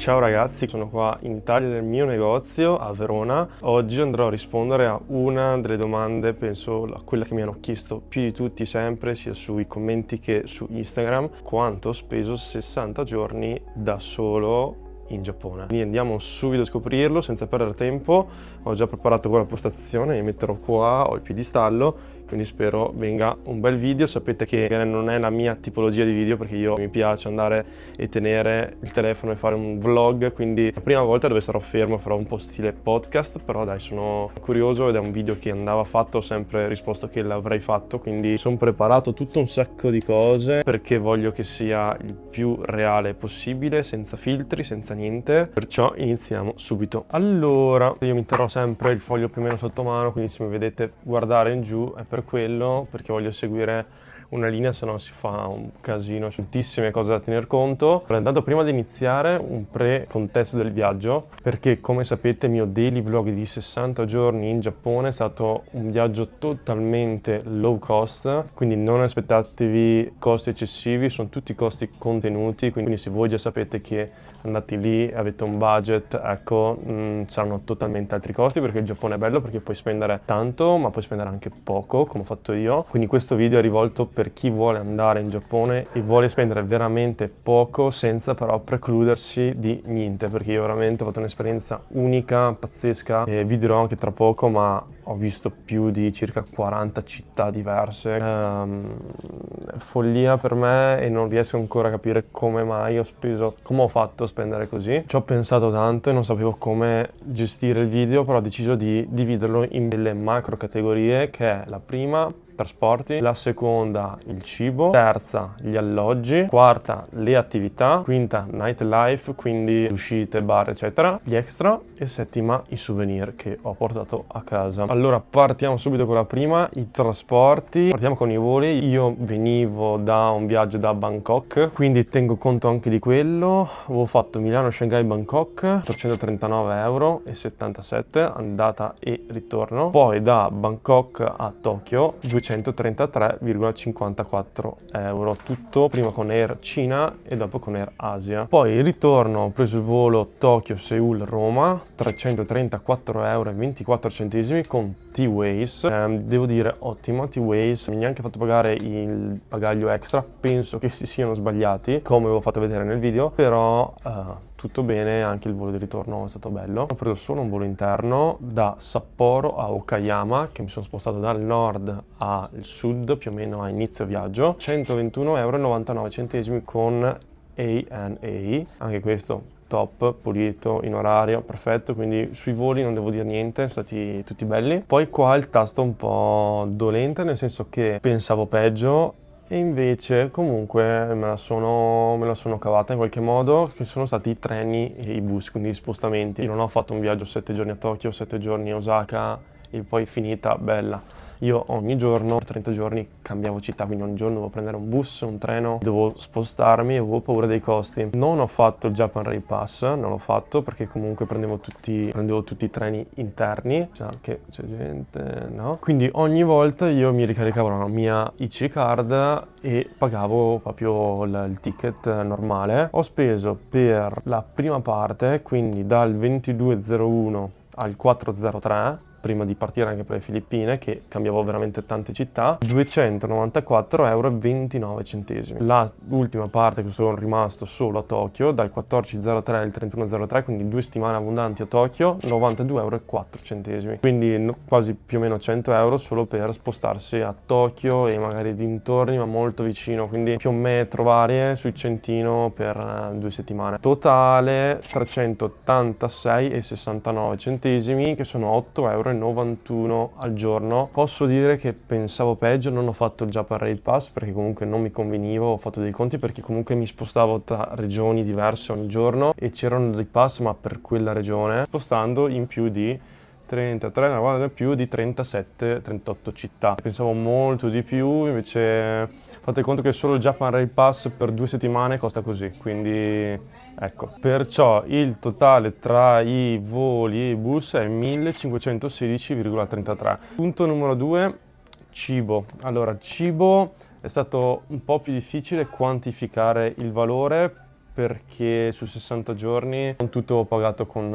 Ciao ragazzi, sono qua in Italia nel mio negozio a Verona. Oggi andrò a rispondere a una delle domande, penso a quella che mi hanno chiesto più di tutti sempre, sia sui commenti che su Instagram: quanto ho speso 60 giorni da solo in Giappone. Quindi andiamo subito a scoprirlo senza perdere tempo. Ho già preparato qua la postazione, mi metterò qua, ho il piedistallo, quindi spero venga un bel video. Sapete che non è la mia tipologia di video, perché io mi piace andare e tenere il telefono e fare un vlog, quindi la prima volta dove sarò fermo farò un po' stile podcast, però dai, sono curioso ed è un video che andava fatto, ho sempre risposto che l'avrei fatto, quindi sono preparato tutto un sacco di cose perché voglio che sia il più reale possibile, senza filtri, senza niente, perciò iniziamo subito. Allora, io mi terrò sempre il foglio più o meno sotto mano, quindi se mi vedete guardare in giù è per quello, perché voglio seguire una linea, se no si fa un casino, c'è tantissime cose da tener conto. Allora, intanto prima di iniziare un pre-contesto del viaggio, perché come sapete il mio daily vlog di 60 giorni in Giappone è stato un viaggio totalmente low cost, quindi non aspettatevi costi eccessivi, sono tutti costi contenuti, quindi se voi già sapete che andate lì, avete un budget, ecco, saranno totalmente altri costi, perché il Giappone è bello perché puoi spendere tanto ma puoi spendere anche poco, come ho fatto io. Quindi questo video è rivolto per chi vuole andare in Giappone e vuole spendere veramente poco senza però precludersi di niente, perché io veramente ho fatto un'esperienza unica, pazzesca, e vi dirò anche tra poco, ma ho visto più di circa 40 città diverse. Follia per me, e non riesco ancora a capire come mai come ho fatto a spendere così. Ci ho pensato tanto e non sapevo come gestire il video, però ho deciso di dividerlo in delle macro categorie, che è la prima, trasporti, la seconda il cibo, terza gli alloggi, quarta le attività, quinta nightlife, quindi uscite, bar eccetera, gli extra, e settima i souvenir che ho portato a casa. Allora partiamo subito con la prima, i trasporti. Partiamo con i voli. Io venivo da un viaggio da Bangkok, quindi tengo conto anche di quello. Avevo fatto Milano-Shanghai-Bangkok, 339,77 € andata e ritorno. Poi da Bangkok a Tokyo 233,54 €, tutto prima con Air Cina e dopo con Air Asia. Poi il ritorno ho preso il volo Tokyo-Seoul-Roma, 334,24 € con T-Ways. Devo dire ottimo T-Ways, mi ha neanche fatto pagare il bagaglio extra, penso che si siano sbagliati come avevo fatto vedere nel video, però tutto bene. Anche il volo di ritorno è stato bello. Ho preso solo un volo interno da Sapporo a Okayama, che mi sono spostato dal nord al sud più o meno a inizio viaggio, 121,99 € con ANA. Anche questo top, pulito, in orario, perfetto, quindi sui voli non devo dire niente, sono stati tutti belli. Poi qua il tasto un po' dolente, nel senso che pensavo peggio, e invece comunque me la sono cavata in qualche modo, che sono stati i treni e i bus, quindi gli spostamenti. Io non ho fatto un viaggio 7 giorni a Tokyo, 7 giorni a Osaka e poi finita, bella. Io ogni giorno, per 30 giorni, cambiavo città, quindi ogni giorno dovevo prendere un bus, un treno, dovevo spostarmi e avevo paura dei costi. Non ho fatto il Japan Rail Pass, non l'ho fatto perché comunque prendevo tutti i treni interni. Sa che c'è gente, no? Quindi ogni volta io mi ricaricavo la mia IC card e pagavo proprio il ticket normale. Ho speso per la prima parte, quindi dal 22:01 al 4:03, prima di partire anche per le Filippine, che cambiavo veramente tante città, 294,29 €. L'ultima parte che sono rimasto solo a Tokyo, dal 14:03 al 31:03, quindi 2 settimane abbondanti a Tokyo, 92,04 €. Quindi quasi più o meno 100 € solo per spostarsi a Tokyo e magari dintorni, ma molto vicino, quindi più o metro varie sui centino per 2 settimane. Totale 386,69 €, che sono 8,91 € al giorno. Posso dire che pensavo peggio, non ho fatto il Japan Rail Pass perché comunque non mi conveniva, ho fatto dei conti perché comunque mi spostavo tra regioni diverse ogni giorno e c'erano dei pass ma per quella regione, spostando in più di 33, più di 37, 38 città. Pensavo molto di più, invece fate conto che solo il Japan Rail Pass per 2 settimane costa così, quindi ecco. Perciò il totale tra i voli e i bus è 1516,33 €. Punto numero 2, cibo. Allora, cibo è stato un po' più difficile quantificare il valore perché su 60 giorni non tutto ho pagato con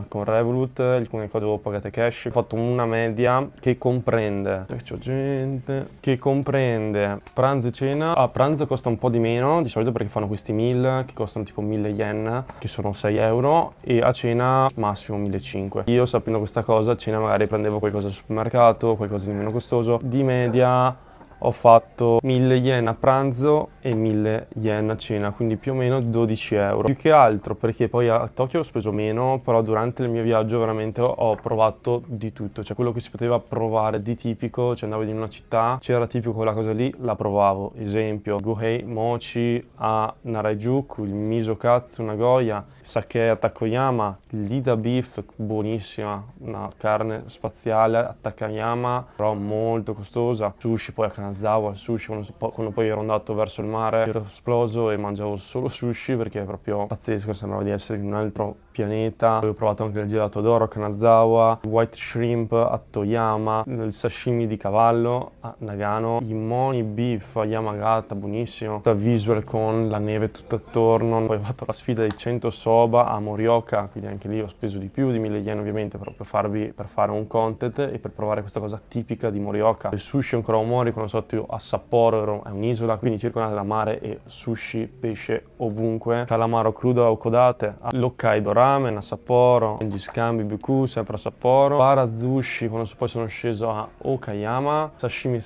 Revolut, alcune cose avevo pagate cash. Ho fatto una media che comprende, c'ho gente, che comprende pranzo e cena. A pranzo costa un po' di meno, di solito perché fanno questi meal che costano tipo 1000 yen, che sono 6 euro, e a cena massimo 1500. Io, sapendo questa cosa, a cena magari prendevo qualcosa al supermercato, qualcosa di meno costoso. Di media ho fatto 1000 yen a pranzo e 1000 yen a cena, quindi più o meno 12 euro. Più che altro perché poi a Tokyo ho speso meno, però durante il mio viaggio veramente ho provato di tutto, cioè quello che si poteva provare di tipico, cioè andavo in una città, c'era tipico quella cosa lì, la provavo. Esempio, Gohei Mochi a Narajuku, il miso katsu Nagoya, sake a Takoyama, l'Ida Beef, buonissima, una carne spaziale a Takayama, però molto costosa. Sushi poi a Kanazawa, il sushi quando poi ero andato verso il mare ero esploso e mangiavo solo sushi perché è proprio pazzesco, sembrava di essere in un altro pianeta. Poi ho provato anche il gelato d'oro a Kanazawa, il white shrimp a Toyama, il sashimi di cavallo a Nagano, i moni beef a Yamagata, buonissimo, la visual con la neve tutto attorno. Poi ho fatto la sfida dei 100 soba a Morioka, quindi anche lì ho speso di più di 1000 yen ovviamente per fare un content e per provare questa cosa tipica di Morioka. Il sushi ancora omori, quando sono stato a Sapporo, è un'isola quindi circondata da mare e sushi, pesce ovunque, calamaro crudo a Okodate, l'Hokkaido ramen a Sapporo, gli scambi Buku sempre a Sapporo, Parazushi quando poi sono sceso a Okayama, sashimi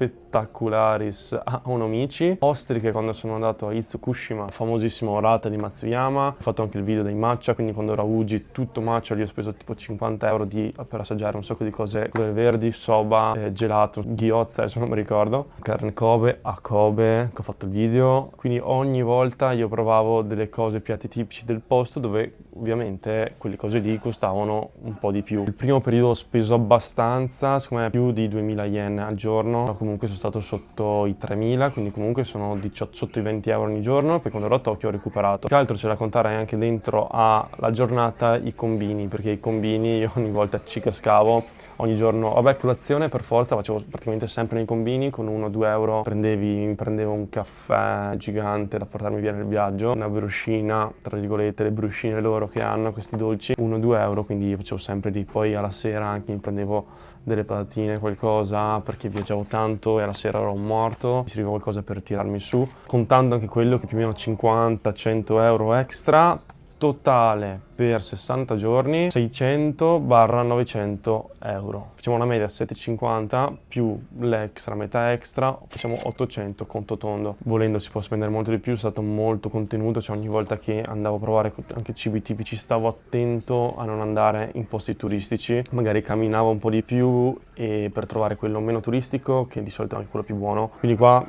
spettacularis a Onomichi, ostriche quando sono andato a Itsukushima, famosissimo orata di Matsuyama. Ho fatto anche il video dei matcha, quindi quando ero a Uji tutto matcha, lì ho speso tipo 50 euro per assaggiare un sacco di cose verdi, soba, gelato, gyoza, adesso non mi ricordo, carne Kobe a Kobe, che ho fatto il video. Quindi ogni volta io provavo delle cose, piatti tipici del posto, dove ovviamente quelle cose lì costavano un po' di più. Il primo periodo ho speso abbastanza, secondo me più di 2000 yen al giorno, ma comunque sono stato sotto i 3000, quindi comunque sono sotto i 20 euro ogni giorno. Poi quando ero a Tokyo ho recuperato. Che altro c'è da contare anche dentro alla giornata i combini, perché i combini io ogni volta ci cascavo. Ogni giorno, vabbè, colazione per forza, facevo praticamente sempre nei combini, con 1-2 euro mi prendevo un caffè gigante da portarmi via nel viaggio, una briochina, tra virgolette, le briochine loro che hanno, questi dolci, 1-2 euro, quindi io facevo sempre lì. Poi alla sera anche mi prendevo delle patatine, qualcosa, perché viaggiavo tanto e alla sera ero morto, mi serviva qualcosa per tirarmi su, contando anche quello che più o meno 50-100 euro extra, totale per 60 giorni 600-900 euro. Facciamo una media 750 più l'extra, metà extra, facciamo 800 conto tondo. Volendo si può spendere molto di più, è stato molto contenuto, cioè ogni volta che andavo a provare anche cibi tipici stavo attento a non andare in posti turistici, magari camminavo un po' di più e per trovare quello meno turistico, che di solito è anche quello più buono. Quindi qua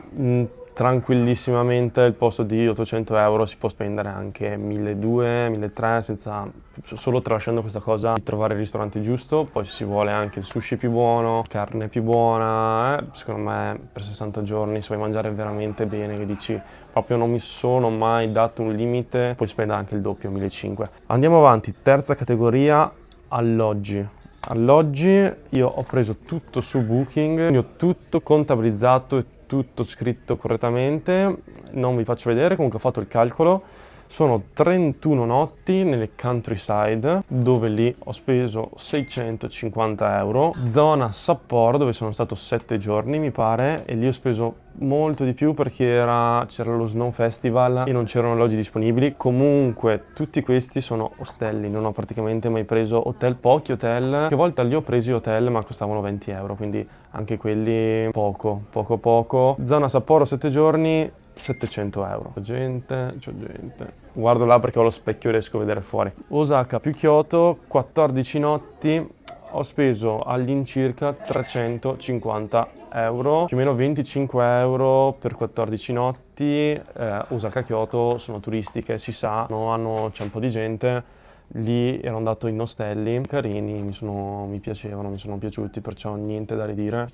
tranquillissimamente al posto di 800 euro si può spendere anche 1200-1300, solo tralasciando questa cosa di trovare il ristorante giusto. Poi se si vuole anche il sushi più buono, carne più buona, secondo me per 60 giorni se vuoi mangiare veramente bene, che dici proprio non mi sono mai dato un limite, puoi spendere anche il doppio, 1500. Andiamo avanti, terza categoria, alloggi. Alloggi, io ho preso tutto su Booking, quindi ho tutto contabilizzato e tutto scritto correttamente, non vi faccio vedere, comunque ho fatto il calcolo. Sono 31 notti nelle countryside, dove lì ho speso 650 euro. Zona Sapporo, dove sono stato 7 giorni, mi pare, e lì ho speso molto di più perché c'era lo Snow Festival e non c'erano alloggi disponibili. Comunque tutti questi sono ostelli, non ho praticamente mai preso hotel, pochi hotel. Che volta lì ho preso hotel ma costavano 20 euro, quindi anche quelli poco. Zona Sapporo 7 giorni, 700 euro. C'è gente. Guardo là perché ho lo specchio e riesco a vedere fuori. Osaka più Kyoto, 14 notti, ho speso all'incirca 350 euro, più o meno 25 euro per 14 notti. Osaka Kyoto sono turistiche, si sa, c'è un po' di gente. Lì ero andato in ostelli carini, mi piacevano, mi sono piaciuti, perciò niente da ridire.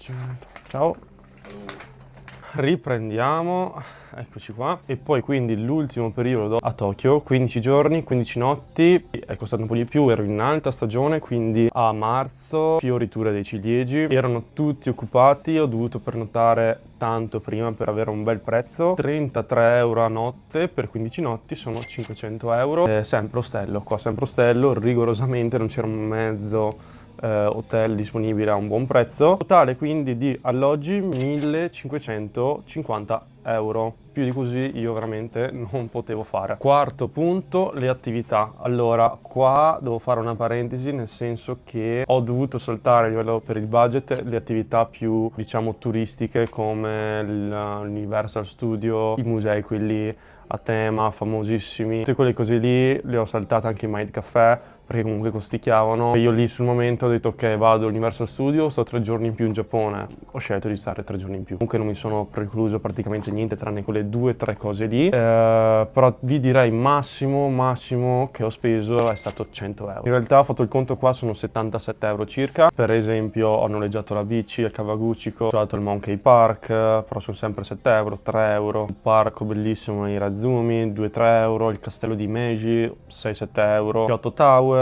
Ciao. Riprendiamo, eccoci qua. E poi quindi l'ultimo periodo a Tokyo, 15 giorni, 15 notti, è costato un po' di più, ero in alta stagione, quindi a marzo, fioritura dei ciliegi, erano tutti occupati, ho dovuto prenotare tanto prima per avere un bel prezzo, 33 euro a notte per 15 notti sono 500 euro, sempre ostello, qua sempre ostello, rigorosamente non c'era un mezzo hotel disponibile a un buon prezzo. Totale quindi di alloggi 1550 euro. Più di così io veramente non potevo fare. Quarto punto, le attività. Allora, qua devo fare una parentesi, nel senso che ho dovuto saltare a livello per il budget le attività più, diciamo, turistiche come l'Universal Studio, i musei quelli a tema famosissimi, tutte quelle cose lì le ho saltate, anche i Mind Café, perché comunque costicchiavano. Io lì sul momento ho detto ok, vado all'Universal Studio, sto 3 giorni in più in Giappone, ho scelto di stare 3 giorni in più. Comunque non mi sono precluso praticamente niente tranne quelle 2-3 cose lì, però vi direi massimo che ho speso è stato 100 euro. In realtà ho fatto il conto qua, sono 77 euro circa. Per esempio ho noleggiato la bici al Kawaguchiko, ho trovato il Monkey Park, però sono sempre 7 euro, 3 euro. Il parco bellissimo ai Razumi, 2-3 euro. Il castello di Meiji, 6-7 euro. Kyoto Tower,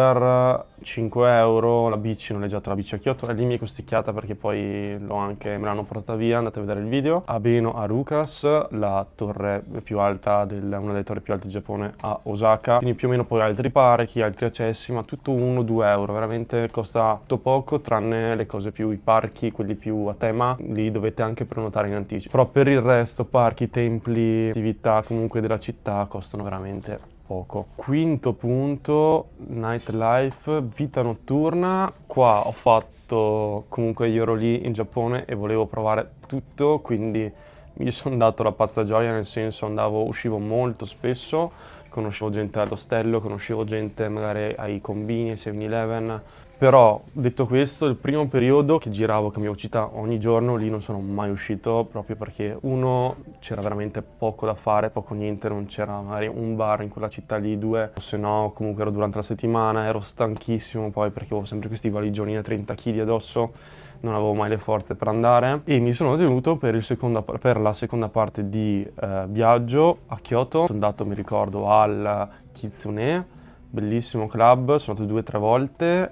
5 euro, la bici, noleggiata la bici a Kyoto, e lì mi è costicchiata perché poi me l'hanno portata via, andate a vedere il video. Abeno Harukas, la torre più alta, una delle torri più alte del Giappone a Osaka, quindi più o meno poi altri parchi, altri accessi, ma tutto 1-2 euro, veramente costa tutto poco, tranne le cose più, i parchi, quelli più a tema, lì dovete anche prenotare in anticipo. Però per il resto, parchi, templi, attività comunque della città costano veramente poco. Quinto punto, nightlife, vita notturna. Qua ho fatto, comunque io ero lì in Giappone e volevo provare tutto, quindi mi sono dato la pazza gioia, nel senso uscivo molto spesso, conoscevo gente all'ostello, conoscevo gente magari ai combini, ai 7-Eleven. Però, detto questo, il primo periodo che giravo, cambiavo città ogni giorno, lì non sono mai uscito, proprio perché uno, c'era veramente poco da fare, poco niente, non c'era magari un bar in quella città lì, due, se no comunque ero durante la settimana, ero stanchissimo poi perché avevo sempre questi valigioni da 30 kg addosso, non avevo mai le forze per andare, e mi sono tenuto per la seconda parte di viaggio a Kyoto. Sono andato, mi ricordo, al Kitsune, bellissimo club, sono andato 2-3 volte,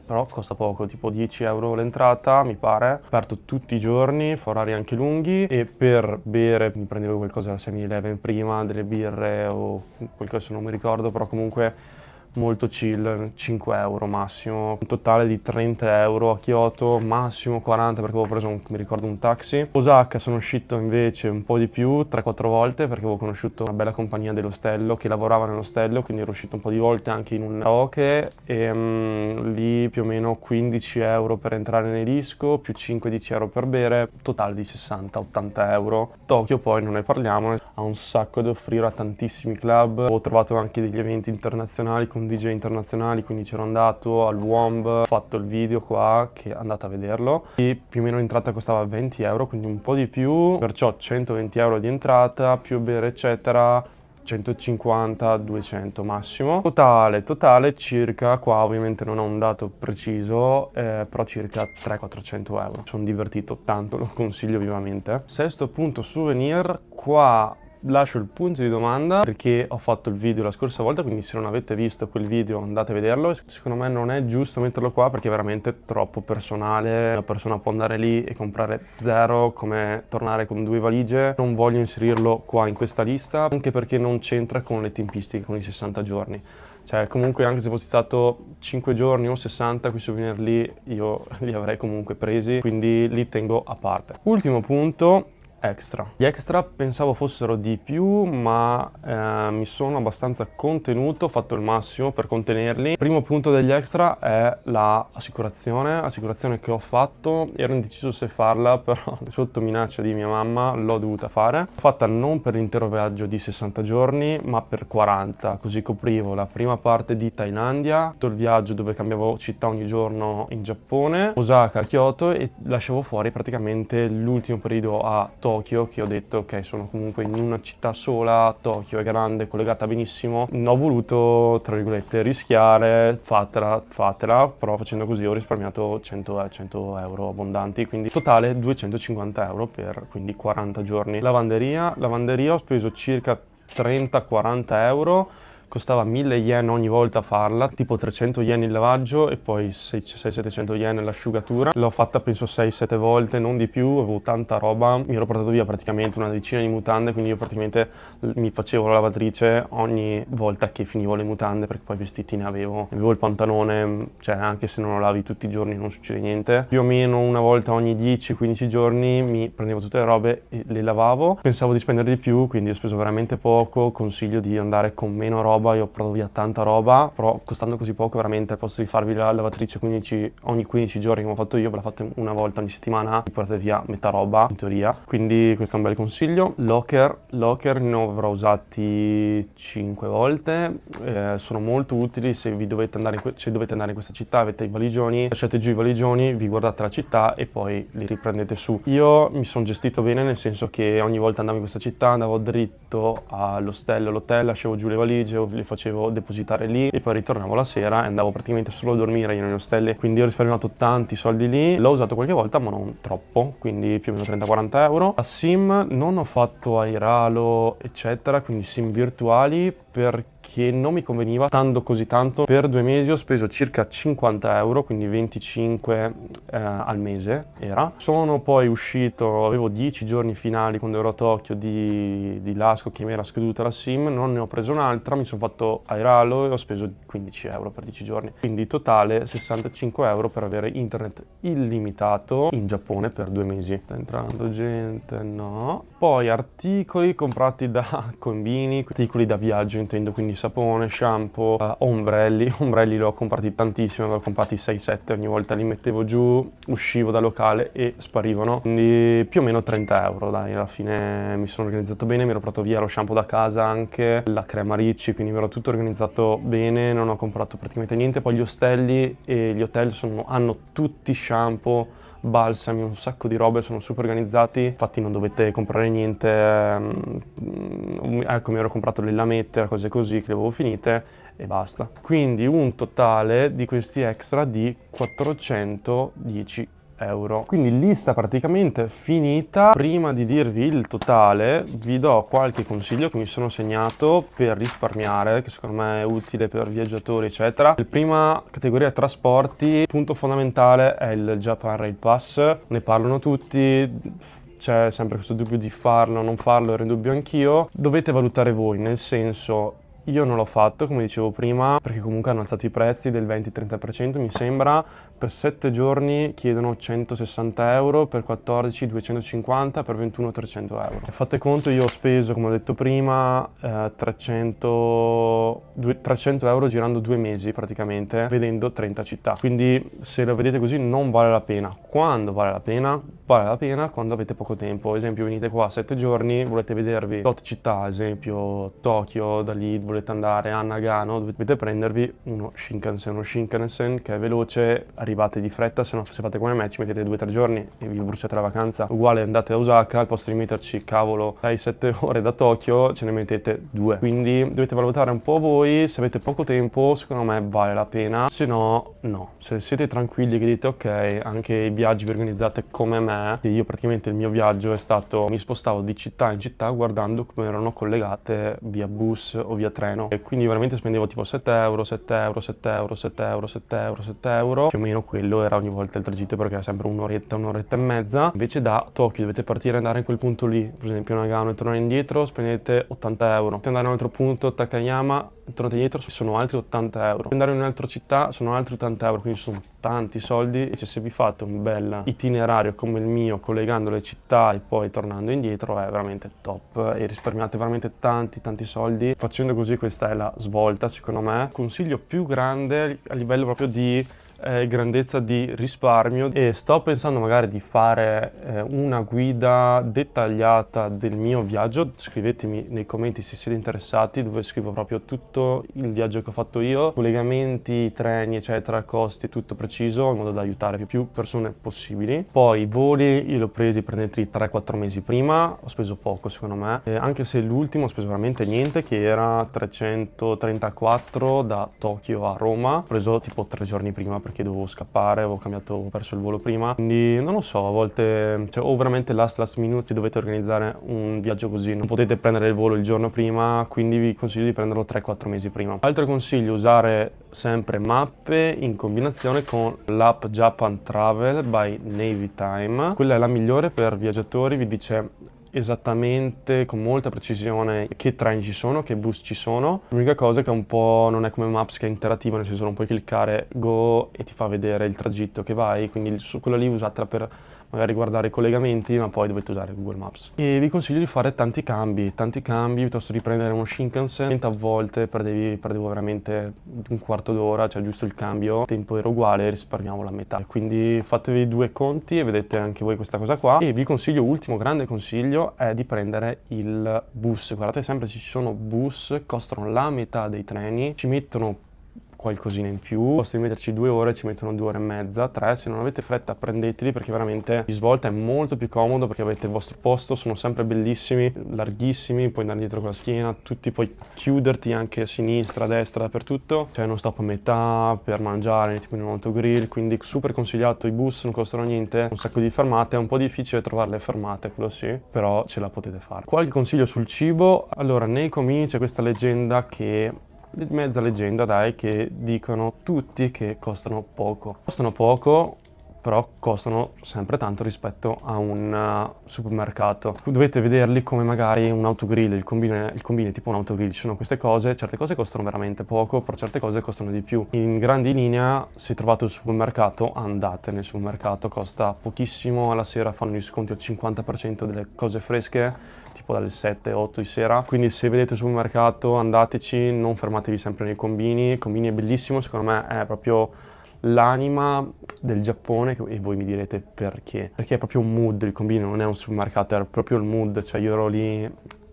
però costa poco, tipo 10 euro l'entrata mi pare, aperto tutti i giorni, fa orari anche lunghi, e per bere mi prendevo qualcosa da 7-Eleven prima, delle birre o qualcosa, non mi ricordo, però comunque molto chill, 5 euro massimo, un totale di 30 euro a Kyoto, massimo 40 perché avevo preso, mi ricordo, un taxi. Osaka sono uscito invece un po' di più, 3-4 volte, perché avevo conosciuto una bella compagnia dell'ostello che lavorava nell'ostello, quindi ero uscito un po' di volte anche in un karaoke, e lì più o meno 15 euro per entrare nei disco, più 5-10 euro per bere, totale di 60-80 euro. Tokyo poi non ne parliamo, ha un sacco da offrire, a tantissimi club, ho trovato anche degli eventi internazionali con DJ internazionali, quindi c'ero andato al WOMB, ho fatto il video qua che andate a vederlo, e più o meno l'entrata costava 20 euro, quindi un po' di più, perciò 120 euro di entrata, più bere eccetera, 150-200 massimo. Totale circa, qua ovviamente non ho un dato preciso, però circa 300-400 euro. Sono divertito tanto, lo consiglio vivamente. Sesto punto, souvenir. Qua lascio il punto di domanda perché ho fatto il video la scorsa volta, quindi se non avete visto quel video andate a vederlo. Secondo me non è giusto metterlo qua perché è veramente troppo personale, una persona può andare lì e comprare zero, come tornare con 2 valigie. Non voglio inserirlo qua in questa lista, anche perché non c'entra con le tempistiche, con i 60 giorni. Cioè comunque anche se fossi stato 5 giorni o 60, quei souvenir lì io li avrei comunque presi, quindi li tengo a parte. Ultimo punto, extra. Gli extra pensavo fossero di più, ma mi sono abbastanza contenuto, ho fatto il massimo per contenerli. Il primo punto degli extra è l'assicurazione che ho fatto. Ero indeciso se farla, però sotto minaccia di mia mamma l'ho dovuta fare. L'ho fatta non per l'intero viaggio di 60 giorni, ma per 40, così coprivo la prima parte di Thailandia, tutto il viaggio dove cambiavo città ogni giorno in Giappone, Osaka, Kyoto, e lasciavo fuori praticamente l'ultimo periodo a Tokyo, Tokyo, che ho detto ok, sono comunque in una città sola, Tokyo è grande, collegata benissimo, ho voluto tra virgolette rischiare, fatela, però facendo così ho risparmiato 100 euro abbondanti, quindi totale 250 euro per quindi 40 giorni. Lavanderia ho speso circa 30-40 euro, costava 1000 yen ogni volta farla, tipo 300 yen il lavaggio e poi 600-700 yen l'asciugatura. L'ho fatta penso 6-7 volte, non di più, avevo tanta roba, mi ero portato via praticamente una decina di mutande, quindi io praticamente mi facevo la lavatrice ogni volta che finivo le mutande, perché poi vestiti ne avevo il pantalone, cioè anche se non lo lavi tutti i giorni non succede niente. Più o meno una volta ogni 10-15 giorni mi prendevo tutte le robe e le lavavo. Pensavo di spendere di più, quindi ho speso veramente poco, consiglio di andare con meno roba. Io ho portato via tanta roba, però costando così poco veramente al posto di farvi la lavatrice ogni 15 giorni come ho fatto io, ve la fate una volta ogni settimana, vi portate via metà roba in teoria, quindi questo è un bel consiglio. Locker ne avrò usati 5 volte, sono molto utili se dovete andare in questa città, avete i valigioni, lasciate giù i valigioni, vi guardate la città e poi li riprendete su. Io mi sono gestito bene, nel senso che ogni volta andavo in questa città, andavo dritto all'hotel, lasciavo giù le valigie, le facevo depositare lì e poi ritornavo la sera e andavo praticamente solo a dormire io nelle stelle, quindi ho risparmiato tanti soldi lì. L'ho usato qualche volta ma non troppo, quindi più o meno 30-40 euro. La SIM non ho fatto Airalo eccetera, quindi SIM virtuali, perché non mi conveniva stando così tanto. Per 2 mesi ho speso circa 50 euro, quindi 25 al mese era. Sono poi uscito, avevo 10 giorni finali quando ero a Tokyo di Lasco che mi era scaduta la SIM, non ne ho preso un'altra, mi sono fatto Airalo e ho speso 15 euro per 10 giorni. Quindi totale 65 euro per avere internet illimitato in Giappone per 2 mesi. Sta entrando gente? No. Poi articoli comprati da Konbini, articoli da viaggio intendo, quindi sapone, shampoo, ombrelli li ho comprati tantissimi, avevo comprati 6-7, ogni volta li mettevo giù, uscivo dal locale e sparivano, quindi più o meno 30 euro, dai, alla fine mi sono organizzato bene, mi ero portato via lo shampoo da casa anche, la crema Ricci, quindi mi ero tutto organizzato bene, non ho comprato praticamente niente. Poi gli ostelli e gli hotel hanno tutti shampoo, balsami, un sacco di robe, sono super organizzati, infatti non dovete comprare niente, ecco, mi ero comprato le lamette, cose così che le avevo finite e basta. Quindi un totale di questi extra di 410 euro. Quindi lista praticamente finita. Prima di dirvi il totale vi do qualche consiglio che mi sono segnato per risparmiare, che secondo me è utile per viaggiatori eccetera. La prima categoria trasporti, punto fondamentale è il Japan Rail Pass, ne parlano tutti, c'è sempre questo dubbio di farlo o non farlo, ero in dubbio anch'io. Dovete valutare voi, nel senso, io non l'ho fatto, come dicevo prima, perché comunque hanno alzato i prezzi del 20-30%, mi sembra. Per 7 giorni chiedono 160 euro, per 14 250, per 21 300 euro. Fate conto, io ho speso, come ho detto prima, 300 euro girando 2 mesi praticamente, vedendo 30 città. Quindi se lo vedete così non vale la pena. Quando vale la pena? Vale la pena quando avete poco tempo. Ad esempio venite qua 7 giorni, volete vedervi 8 città, ad esempio Tokyo, da lì volete andare a Nagano, dovete prendervi uno Shinkansen che è veloce, arrivate di fretta, se fate come me ci mettete 2-3 giorni e vi bruciate la vacanza. Uguale andate a Osaka, al posto di metterci cavolo 6-7 ore da Tokyo ce ne mettete 2. Quindi dovete valutare un po' voi, se avete poco tempo secondo me vale la pena, se no no. Se siete tranquilli che dite ok, anche i viaggi vi organizzate come me, io praticamente il mio viaggio è stato, mi spostavo di città in città guardando come erano collegate via bus o via treno, e quindi veramente spendevo tipo 7 euro, 7 euro, 7 euro, 7 euro, 7 euro, 7 euro, più o meno quello era ogni volta il tragitto, perché era sempre un'oretta e mezza. Invece da Tokyo dovete partire e andare in quel punto lì, per esempio Nagano, e tornare indietro, spendete 80 euro. Dovete andare a un altro punto, Takayama, tornate indietro, sono altri 80 euro. Andare in un'altra città sono altri 80 euro, quindi sono tanti soldi. E se vi fate un bel itinerario come il mio, collegando le città e poi tornando indietro, è veramente top e risparmiate veramente tanti soldi. Facendo così questa è la svolta secondo me. Consiglio più grande a livello proprio di grandezza di risparmio, e sto pensando magari di fare una guida dettagliata del mio viaggio. Scrivetemi nei commenti se siete interessati, dove scrivo proprio tutto il viaggio che ho fatto io, collegamenti, treni eccetera, costi, tutto preciso, in modo da aiutare più persone possibili. Poi i voli io li ho presi prendeteli 3-4 mesi prima, ho speso poco secondo me, anche se l'ultimo ho speso veramente niente, che era 334 da Tokyo a Roma. Ho preso tipo 3 giorni prima perché dovevo scappare, avevo perso il volo prima, quindi non lo so, a volte o veramente last minute se dovete organizzare un viaggio così non potete prendere il volo il giorno prima, quindi vi consiglio di prenderlo 3-4 mesi prima. Altro consiglio: usare sempre mappe in combinazione con l'app Japan Travel by Navitime. Quella è la migliore per viaggiatori, vi dice esattamente con molta precisione che treni ci sono, che bus ci sono. L'unica cosa è che un po' non è come Maps, che è interattiva, nel senso non puoi cliccare go e ti fa vedere il tragitto che vai, quindi quella lì usatela per magari guardare i collegamenti, ma poi dovete usare Google Maps. E vi consiglio di fare tanti cambi, piuttosto di prendere uno Shinkansen. A volte perdevo veramente un quarto d'ora, cioè giusto il cambio, il tempo era uguale, risparmiamo la metà. Quindi fatevi 2 conti e vedete anche voi questa cosa qua. E vi consiglio, ultimo grande consiglio, è di prendere il bus. Guardate sempre se ci sono bus, costano la metà dei treni, ci mettono qualcosina in più, posto di metterci 2 ore ci mettono 2 ore e mezza, 3. Se non avete fretta prendeteli, perché veramente di svolta è molto più comodo, perché avete il vostro posto, sono sempre bellissimi, larghissimi, puoi andare dietro con la schiena, tutti, puoi chiuderti anche a sinistra, a destra, dappertutto, c'è uno stop a metà per mangiare tipo in un autogrill, quindi super consigliato. I bus non costano niente, un sacco di fermate, è un po' difficile trovare le fermate, quello sì, però ce la potete fare. Qualche consiglio sul cibo: allora, nei comini c'è questa leggenda, che mezza leggenda dai, che dicono tutti che costano poco, però costano sempre tanto rispetto a un supermercato. Dovete vederli come magari un autogrill, il combine è tipo un autogrill, ci sono queste cose, certe cose costano veramente poco, però certe cose costano di più. In grandi linea, se trovate il supermercato, andate nel supermercato, costa pochissimo, alla sera fanno gli sconti al 50% delle cose fresche, tipo dalle 7-8 di sera, quindi se vedete il supermercato andateci, non fermatevi sempre nei combini. Il combini è bellissimo, secondo me è proprio l'anima del Giappone, e voi mi direte perché è proprio un mood. Il combini non è un supermercato, è proprio il mood, cioè io ero lì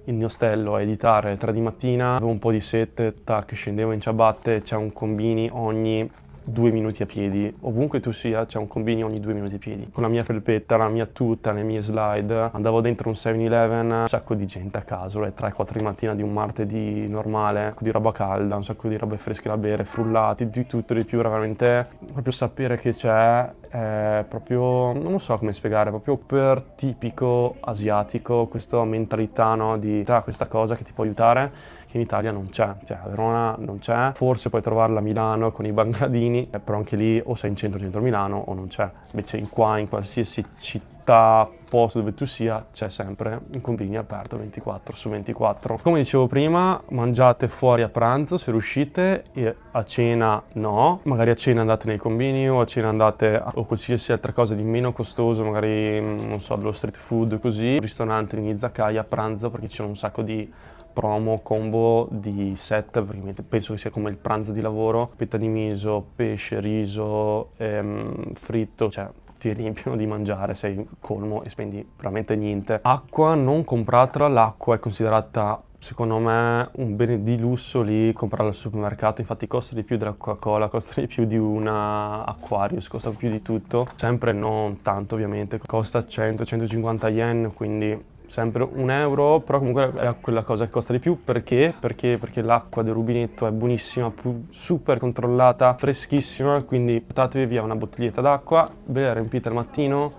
in ostello a editare alle 3 di mattina, avevo un po' di sete, tac, scendevo in ciabatte, c'è un combini ogni 2 minuti a piedi, ovunque tu sia c'è un combini ogni 2 minuti a piedi. Con la mia felpetta, la mia tuta, le mie slide, andavo dentro un 7-Eleven, un sacco di gente a caso, alle 3-4 di mattina di un martedì normale, un sacco di roba calda, un sacco di robe fresche da bere, frullati, di tutto di più. Era veramente proprio sapere che c'è, è proprio, non lo so come spiegare, proprio per tipico asiatico, questa mentalità, no, di questa cosa che ti può aiutare, che in Italia non c'è, cioè a Verona non c'è, forse puoi trovarla a Milano con i bancadini, però anche lì o sei in centro Milano o non c'è. Invece in qualsiasi città, posto dove tu sia, c'è sempre un combini aperto 24/24. Come dicevo prima, mangiate fuori a pranzo se riuscite, e a cena no. Magari a cena andate nei combini, o a cena andate o qualsiasi altra cosa di meno costoso, magari non so, dello street food così, ristorante in izakaya a pranzo, perché ci sono un sacco di promo, combo di set, perché penso che sia come il pranzo di lavoro, fetta di miso, pesce, riso, fritto, cioè ti riempiono di mangiare, sei colmo e spendi veramente niente. Acqua, non compratela, l'acqua è considerata secondo me un bene di lusso lì, comprarla al supermercato, infatti costa di più della Coca-Cola, costa di più di una Aquarius, costa più di tutto, sempre non tanto ovviamente, costa 100-150 yen, quindi sempre €1, però comunque è quella cosa che costa di più. Perché? Perché l'acqua del rubinetto è buonissima, super controllata, freschissima, quindi portatevi via una bottiglietta d'acqua, ve la riempite al mattino,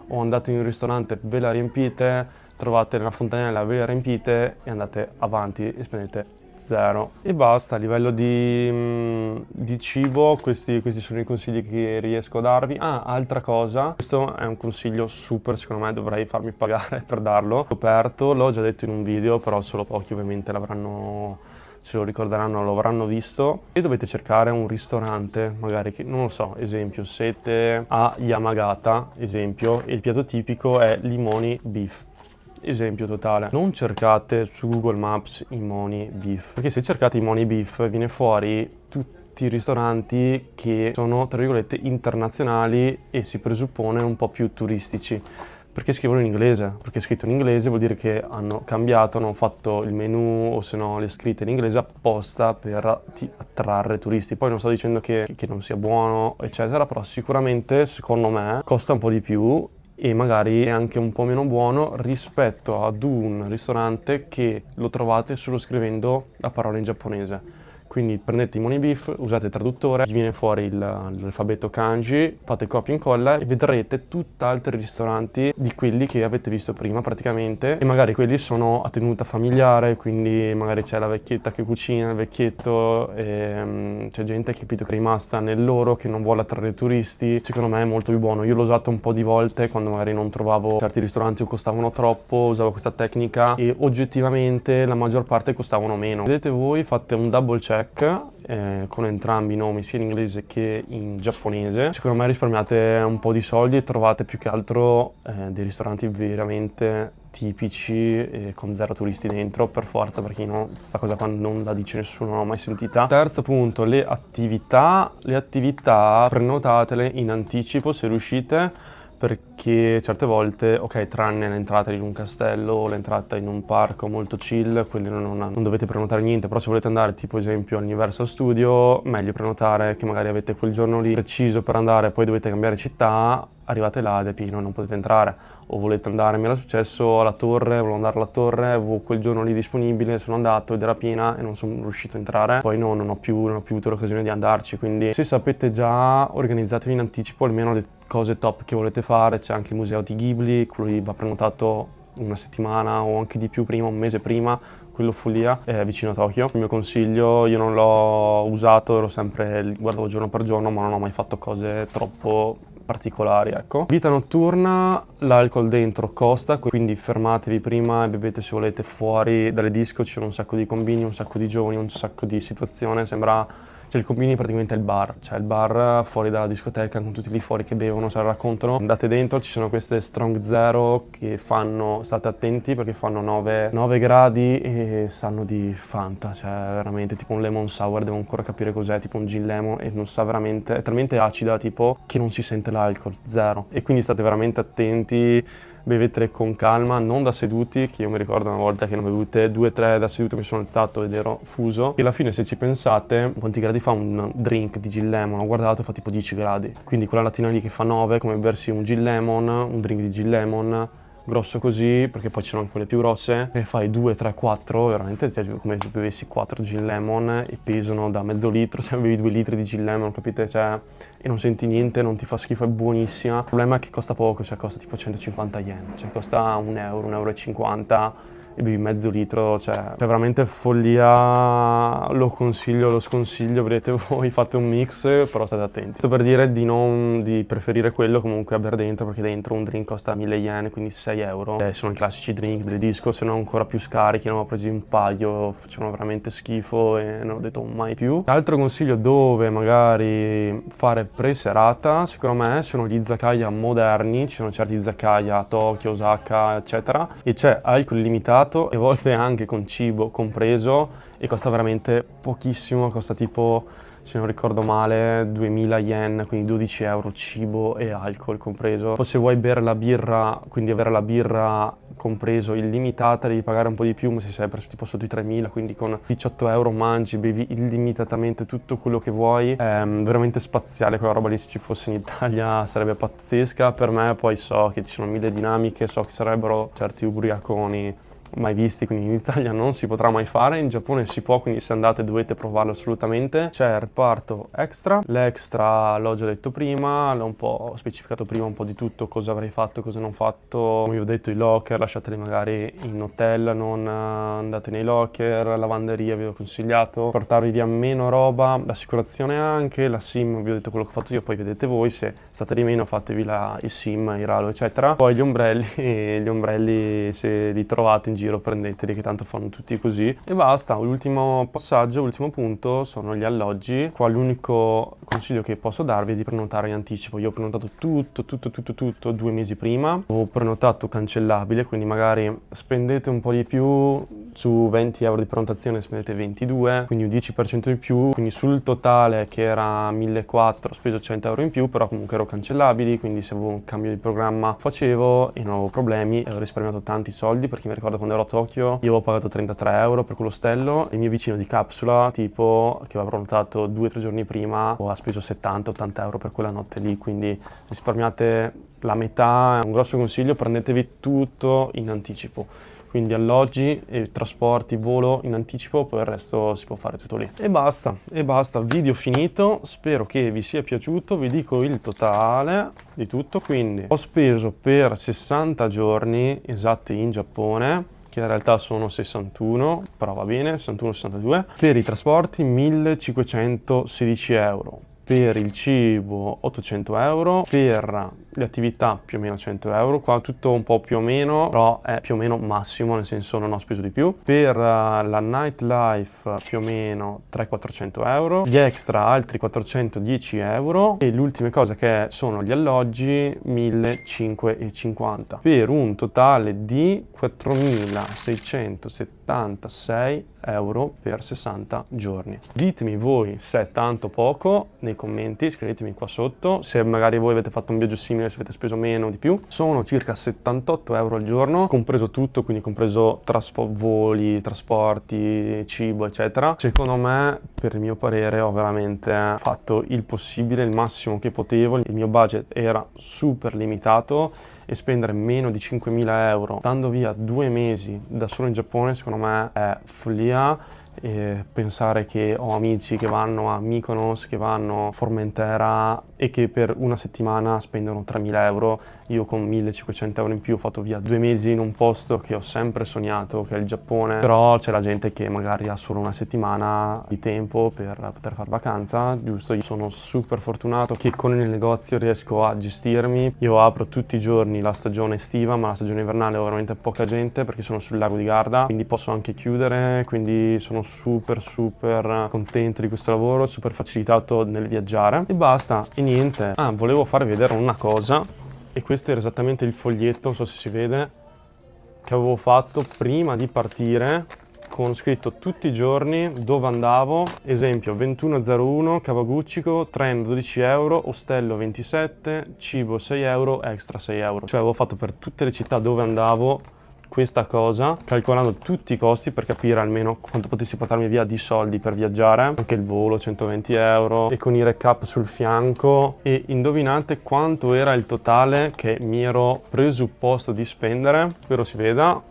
o andate in un ristorante, ve la riempite, trovate una fontanella, ve la riempite e andate avanti e spendete zero. E basta. A livello di cibo, questi sono i consigli che riesco a darvi. Altra cosa, questo è un consiglio super, secondo me dovrei farmi pagare per darlo. L'ho aperto, l'ho già detto in un video, però solo pochi ovviamente se lo ricorderanno, lo avranno visto. E dovete cercare un ristorante, magari che, non lo so, esempio, siete a Yamagata, esempio, e il piatto tipico è limoni beef. Esempio totale, non cercate su Google Maps i moni beef, perché se cercate i moni beef viene fuori tutti i ristoranti che sono, tra virgolette, internazionali e si presuppone un po' più turistici. Perché scrivono in inglese? Perché è scritto in inglese vuol dire che hanno cambiato, hanno fatto il menu o se no le scritte in inglese apposta per attrarre turisti. Poi non sto dicendo che non sia buono, eccetera, però sicuramente, secondo me, costa un po' di più e magari è anche un po' meno buono rispetto ad un ristorante che lo trovate solo scrivendo la parola in giapponese. Quindi prendete i Money Beef, usate il traduttore, vi viene fuori l'alfabeto kanji, fate copia e incolla e vedrete tutt'altri ristoranti di quelli che avete visto prima praticamente, e magari quelli sono a tenuta familiare, quindi magari c'è la vecchietta che cucina, il vecchietto, c'è gente, capito, che è rimasta nel loro, che non vuole attrarre turisti. Secondo me è molto più buono. Io l'ho usato un po' di volte quando magari non trovavo certi ristoranti o costavano troppo, usavo questa tecnica e oggettivamente la maggior parte costavano meno. Vedete voi, fate un double check con entrambi i nomi, sia in inglese che in giapponese. Secondo me risparmiate un po' di soldi e trovate più che altro dei ristoranti veramente tipici con zero turisti dentro, per forza, perché no, questa cosa qua non la dice nessuno, non l'ho mai sentita. Terzo punto, le attività prenotatele in anticipo se riuscite, perché certe volte, ok, tranne l'entrata in un castello o l'entrata in un parco molto chill, quelli non dovete prenotare niente, però se volete andare tipo esempio al Universal Studio, meglio prenotare, che magari avete quel giorno lì preciso per andare, poi dovete cambiare città, arrivate là ed è pieno, non potete entrare. O volete andare, mi era successo alla torre, volevo andare alla torre, avevo quel giorno lì disponibile, sono andato ed era piena e non sono riuscito a entrare, poi non ho più avuto l'occasione di andarci. Quindi se sapete già, organizzatevi in anticipo almeno le cose top che volete fare. C'è anche il museo di Ghibli, quello lì va prenotato una settimana o anche di più prima, un mese prima, quello follia, è vicino a Tokyo. Il mio consiglio, io non l'ho usato, ero sempre, guardavo giorno per giorno, ma non ho mai fatto cose troppo particolari, ecco. Vita notturna, l'alcol dentro costa, quindi fermatevi prima e bevete se volete. Fuori dalle disco ci sono un sacco di combini, un sacco di giovani, un sacco di situazioni, sembra... Cioè il combini praticamente è il bar, cioè il bar fuori dalla discoteca con tutti lì fuori che bevono, se la raccontano. Andate dentro, ci sono queste Strong Zero che fanno, state attenti perché fanno 9 gradi e sanno di Fanta, cioè veramente tipo un lemon sour, devo ancora capire cos'è, tipo un gin lemon, e non sa veramente, è talmente acida tipo che non si sente l'alcol, zero. E quindi state veramente attenti. Bevetele con calma, non da seduti, che io mi ricordo una volta che ne ho bevute 2-3 da seduto, mi sono alzato ed ero fuso. E alla fine, se ci pensate, quanti gradi fa un drink di gin lemon? Ho guardato, fa tipo 10 gradi. Quindi quella lattina lì che fa 9, come bersi un gin lemon, un drink di gin lemon, grosso così, perché poi ci sono anche quelle più grosse, e fai 2, 3, 4, veramente cioè, come se bevessi 4 gin lemon e pesano da mezzo litro, se bevi 2 litri di gin lemon, capite? Cioè, e non senti niente, non ti fa schifo, è buonissima. Il problema è che costa poco, cioè costa tipo 150 yen, cioè costa un euro, 1,50 euro. E bevi mezzo litro, cioè è veramente follia. Lo consiglio, lo sconsiglio, vedete voi, fate un mix, però state attenti. Sto per dire di preferire quello comunque a bere dentro, perché dentro un drink costa 1000 yen, quindi 6 euro. Sono i classici drink delle disco, se no ancora più scarichi, ne ho presi un paio, facevano veramente schifo e non ho detto mai più. Altro consiglio dove magari fare pre-serata, secondo me, sono gli izakaya moderni. Ci sono certi izakaya a Tokyo, Osaka, eccetera, e c'è alcol illimitato e a volte anche con cibo compreso, e costa veramente pochissimo, costa tipo, se non ricordo male, 2000 yen, quindi 12 euro, cibo e alcol compreso. Poi se vuoi bere la birra, quindi avere la birra compreso illimitata, devi pagare un po' di più, ma se sei preso tipo sotto i 3000, quindi con 18 euro mangi, bevi illimitatamente tutto quello che vuoi. È veramente spaziale quella roba lì, se ci fosse in Italia sarebbe pazzesca. Per me poi so che ci sono mille dinamiche, so che sarebbero certi ubriaconi mai visti, quindi in Italia non si potrà mai fare, in Giappone si può, quindi se andate dovete provarlo assolutamente. C'è il reparto extra, l'extra l'ho già detto prima, l'ho un po' specificato prima un po' di tutto, cosa avrei fatto, cosa non fatto. Come vi ho detto, i locker lasciateli magari in hotel, non andate nei locker. Lavanderia vi ho consigliato, portarvi via meno roba, l'assicurazione anche, la SIM vi ho detto quello che ho fatto io, poi vedete voi, se state di meno fatevi il SIM, il RALO eccetera. Poi gli ombrelli se li trovate in giro prendeteli, che tanto fanno tutti così. E basta. L'ultimo passaggio, l'ultimo punto sono gli alloggi. Qua l'unico consiglio che posso darvi è di prenotare in anticipo. Io ho prenotato tutto 2 mesi prima, ho prenotato cancellabile, quindi magari spendete un po' di più, su 20 euro di prenotazione spendete 22, quindi un 10% di più, quindi sul totale che era 1.400 ho speso 100 euro in più, però comunque ero cancellabili, quindi se avevo un cambio di programma facevo e non avevo problemi e ho risparmiato tanti soldi, perché mi ricordo quando ero a Tokyo io avevo pagato 33 euro per quell'ostello, il mio vicino di capsula tipo che aveva prenotato 2 o 3 giorni prima ha speso 70-80 euro per quella notte lì, quindi risparmiate la metà. È un grosso consiglio, prendetevi tutto in anticipo, quindi alloggi e trasporti, volo in anticipo, poi il resto si può fare tutto lì. E basta, video finito, spero che vi sia piaciuto, vi dico il totale di tutto, quindi ho speso per 60 giorni esatti in Giappone, che in realtà sono 61, però va bene, 61-62, per i trasporti 1.516 euro, per il cibo 800 euro, per le attività più o meno 100 euro, qua tutto un po' più o meno, però è più o meno massimo, nel senso non ho speso di più, per la nightlife più o meno 300-400 euro, gli extra altri 410 euro e le ultime cose che sono gli alloggi 1.550, per un totale di 4.676 euro per 60 giorni. Ditemi voi se è tanto o poco nei commenti, scrivetemi qua sotto, se magari voi avete fatto un viaggio simile, se avete speso meno o di più. Sono circa 78 euro al giorno, compreso tutto, quindi compreso voli, trasporti, cibo eccetera. Secondo me, per il mio parere, ho veramente fatto il possibile, il massimo che potevo. Il mio budget era super limitato e spendere meno di 5.000 euro stando via 2 mesi da solo in Giappone secondo me è follia. E pensare che ho amici che vanno a Mykonos, che vanno a Formentera e che per una settimana spendono 3.000 euro, io con 1.500 euro in più ho fatto via 2 mesi in un posto che ho sempre sognato, che è il Giappone. Però c'è la gente che magari ha solo una settimana di tempo per poter fare vacanza, giusto? Io sono super fortunato che con il negozio riesco a gestirmi. Io apro tutti i giorni la stagione estiva, ma la stagione invernale ho veramente poca gente perché sono sul lago di Garda, quindi posso anche chiudere, quindi sono super contento di questo lavoro, super facilitato nel viaggiare e basta. E niente, volevo farvi vedere una cosa, e questo era esattamente il foglietto, non so se si vede, che avevo fatto prima di partire, con scritto tutti i giorni dove andavo, esempio 21:01 Kawaguchiko, treno 12 euro, ostello 27, cibo 6 euro, extra 6 euro, cioè avevo fatto per tutte le città dove andavo questa cosa, calcolando tutti i costi per capire almeno quanto potessi portarmi via di soldi per viaggiare, anche il volo 120 euro e con i recap sul fianco. E indovinate quanto era il totale che mi ero presupposto di spendere, spero si veda,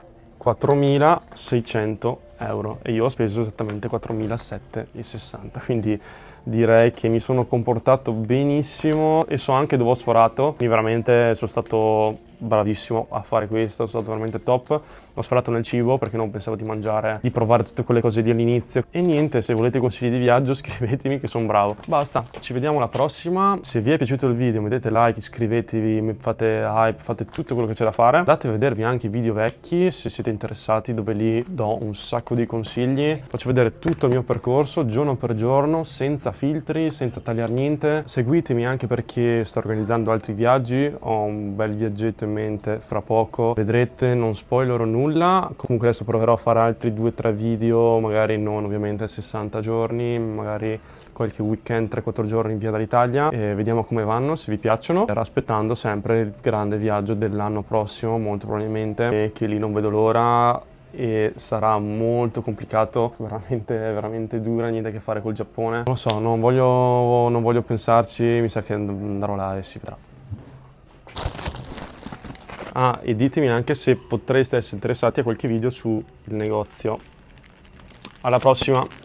4.600 euro e io ho speso esattamente 4.760, quindi direi che mi sono comportato benissimo e so anche dove ho sforato, quindi veramente sono stato bravissimo a fare questo, sono stato veramente top. Ho sforato nel cibo perché non pensavo di mangiare, di provare tutte quelle cose lì all'inizio. E niente, se volete consigli di viaggio scrivetemi che sono bravo. Basta, ci vediamo alla prossima. Se vi è piaciuto il video mettete like, iscrivetevi, fate hype, fate tutto quello che c'è da fare. Andate a vedervi anche i video vecchi se siete interessati, dove lì do un sacco di consigli. Faccio vedere tutto il mio percorso giorno per giorno, senza filtri, senza tagliare niente. Seguitemi anche perché sto organizzando altri viaggi, ho un bel viaggetto in mente fra poco, vedrete, non spoilerò nulla. Comunque adesso proverò a fare altri 2-3 video, magari non ovviamente 60 giorni, magari qualche weekend 3-4 giorni via dall'Italia, e vediamo come vanno, se vi piacciono, aspettando sempre il grande viaggio dell'anno prossimo molto probabilmente, e che lì non vedo l'ora e sarà molto complicato, veramente dura, niente a che fare col Giappone. Non lo so, non voglio pensarci, mi sa che andrò là e si vedrà. E ditemi anche se potreste essere interessati a qualche video sul negozio. Alla prossima!